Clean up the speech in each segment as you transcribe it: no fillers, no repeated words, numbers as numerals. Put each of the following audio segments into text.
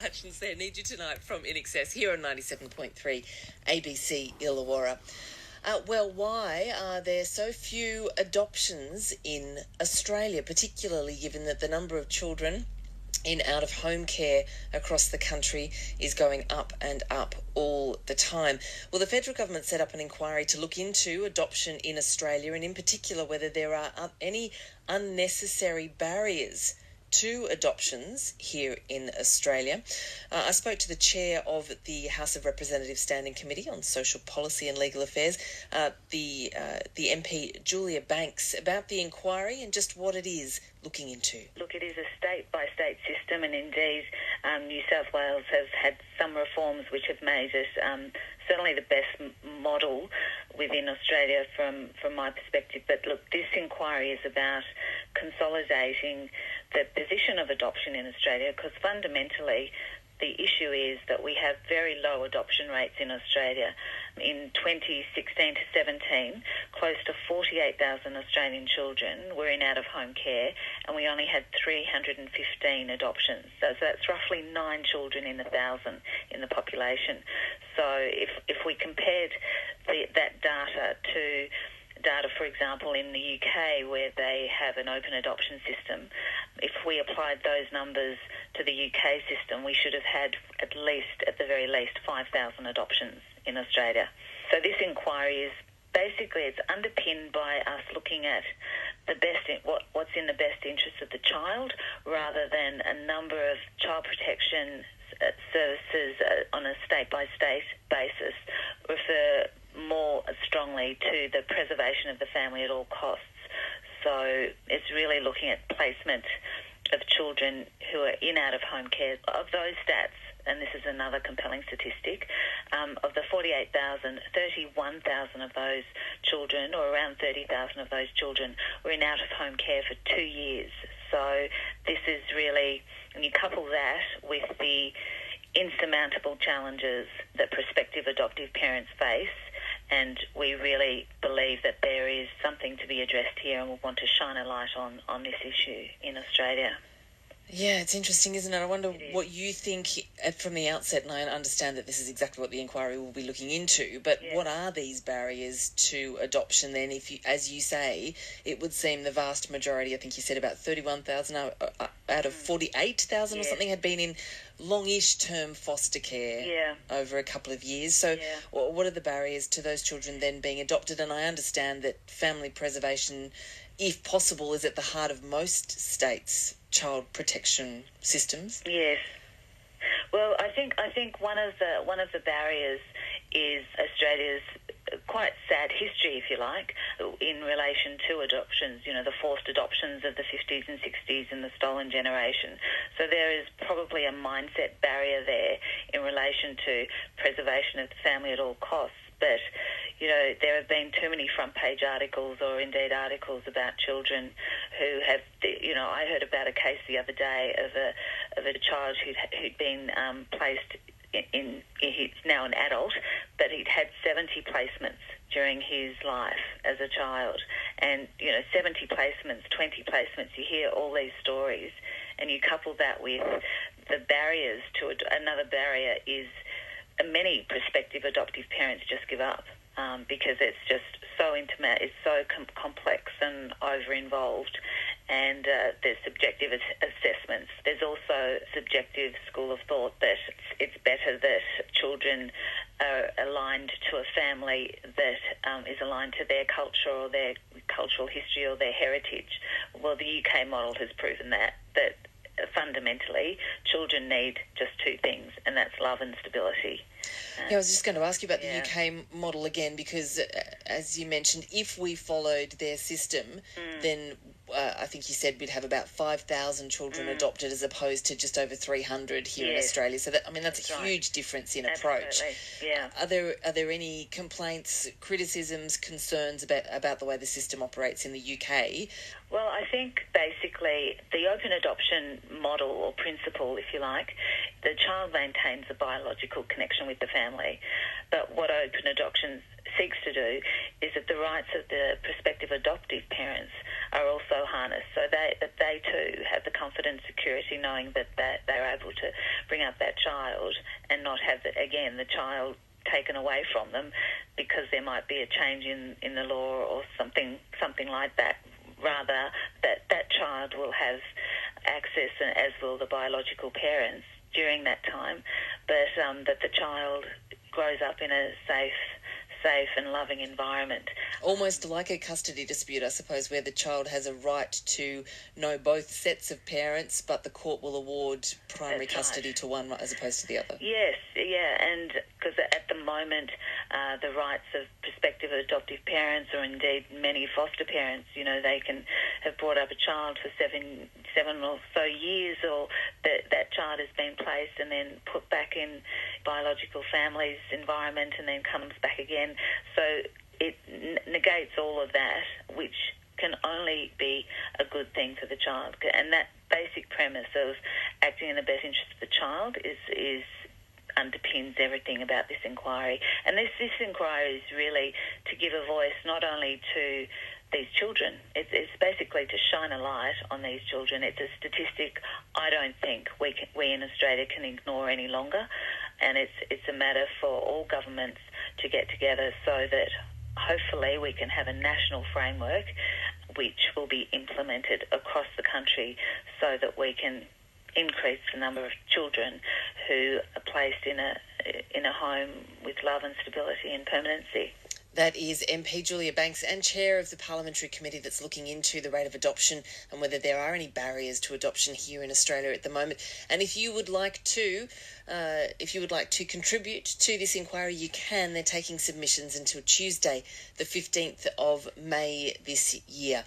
Actions there. Need You Tonight from In Excess here on 97.3 ABC Illawarra. Why are there so few adoptions in Australia, particularly given that the number of children in out-of-home care across the country is going up and up all the time? Well, the federal government set up an inquiry to look into adoption in Australia, and in particular whether there are any unnecessary barriers to adoptions here in Australia. I spoke to the chair of the House of Representatives Standing Committee on Social Policy and Legal Affairs, the MP Julia Banks, about the inquiry and just what it is looking into. Look, it is a state-by-state system, and indeed New South Wales has had some reforms which have made it certainly the best model within Australia from my perspective. But look, this inquiry is about consolidating the position of adoption in Australia, because fundamentally the issue is that we have very low adoption rates in Australia. In 2016 to 17, close to 48,000 Australian children were in out-of-home care, and we only had 315 adoptions. So that's roughly 9 children in 1,000 in the population. So if we compared that data to data, for example, in the UK, where they have an open adoption system, if we applied those numbers to the UK system, we should have had at the very least 5,000 adoptions in Australia. So this inquiry is basically, it's underpinned by us looking at what's in the best interest of the child, rather than a number of child protection services on a state-by-state basis refer more strongly to the preservation of the family at all costs. So it's really looking at placement of children who are in out-of-home care. Of those stats, and this is another compelling statistic, of the 48,000, 31,000 of those children, or around 30,000 of those children, were in out-of-home care for 2 years. So this is really, and you couple that with the insurmountable challenges that prospective adoptive parents face, and we really believe that there is something to be addressed here, and we want to shine a light on this issue in Australia. Yeah, it's interesting, isn't it? I wonder what you think from the outset, and I understand that this is exactly what the inquiry will be looking into, but what are these barriers to adoption then? If you, as you say, it would seem the vast majority, I think you said about 31,000 out of 48,000 or something, had been in longish term foster care over a couple of years. So what are the barriers to those children then being adopted? And I understand that family preservation, if possible, is at the heart of most states' child protection systems. Yes. Well, I think one of the barriers is Australia's quite sad history, if you like, in relation to adoptions, the forced adoptions of the 50s and 60s and the stolen generation. So there is probably a mindset barrier there in relation to preservation of the family at all costs. But, there have been too many front-page articles, or indeed articles about children who have, I heard about a case the other day of a child who'd been placed in, he's now an adult, but he'd had 70 placements during his life as a child. And, 70 placements, 20 placements, you hear all these stories, and you couple that with the barriers to another barrier is many prospective adoptive parents just give up because it's just so intimate, it's so complex and over-involved, and there's subjective assessments. There's also subjective school of thought that it's better that children are aligned to a family that is aligned to their culture or their cultural history or their heritage. Well, the UK model has proven that fundamentally children need just two things, and that's love and stability. I was just going to ask you about the UK model again, because as you mentioned, if we followed their system, then I think you said we'd have about 5,000 children adopted as opposed to just over 300 here in Australia. So that's a huge difference in approach. Yeah. Are there any complaints, criticisms, concerns about the way the system operates in the UK? Well, I think basically the open adoption model or principle, if you like, the child maintains a biological connection with the family. But what open adoption seeks to do is that the rights of the prospective adoptive parents are also harnessed, so they too have the comfort and security knowing that they're able to bring up that child and not have, the child taken away from them because there might be a change in the law or something like that. Rather, that child will have access, as will the biological parents during that time, but that the child grows up in a safe and loving environment. Almost like a custody dispute, I suppose, where the child has a right to know both sets of parents, but the court will award primary custody to one as opposed to the other. Yes, yeah, and because at the moment the rights of prospective adoptive parents, or indeed many foster parents, they can have brought up a child for seven or so years, or that child has been placed and then put back in biological family's environment and then comes back again. So it negates all of that, which can only be a good thing for the child. And that basic premise of acting in the best interest of the child is underpins everything about this inquiry. And this inquiry is really to give a voice not only to these children, it's basically to shine a light on these children. It's a statistic I don't think we in Australia can ignore any longer, and it's a matter for all governments to get together so that hopefully we can have a national framework which will be implemented across the country so that we can increase the number of children who are placed in a home with love and stability and permanency. That is MP Julia Banks, and chair of the parliamentary committee that's looking into the rate of adoption and whether there are any barriers to adoption here in Australia at the moment. And if you would like to contribute to this inquiry, you can. They're taking submissions until Tuesday, the 15th of May this year.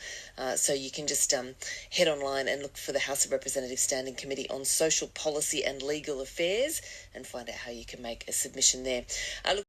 So you can just head online and look for the House of Representatives Standing Committee on Social Policy and Legal Affairs and find out how you can make a submission there. Look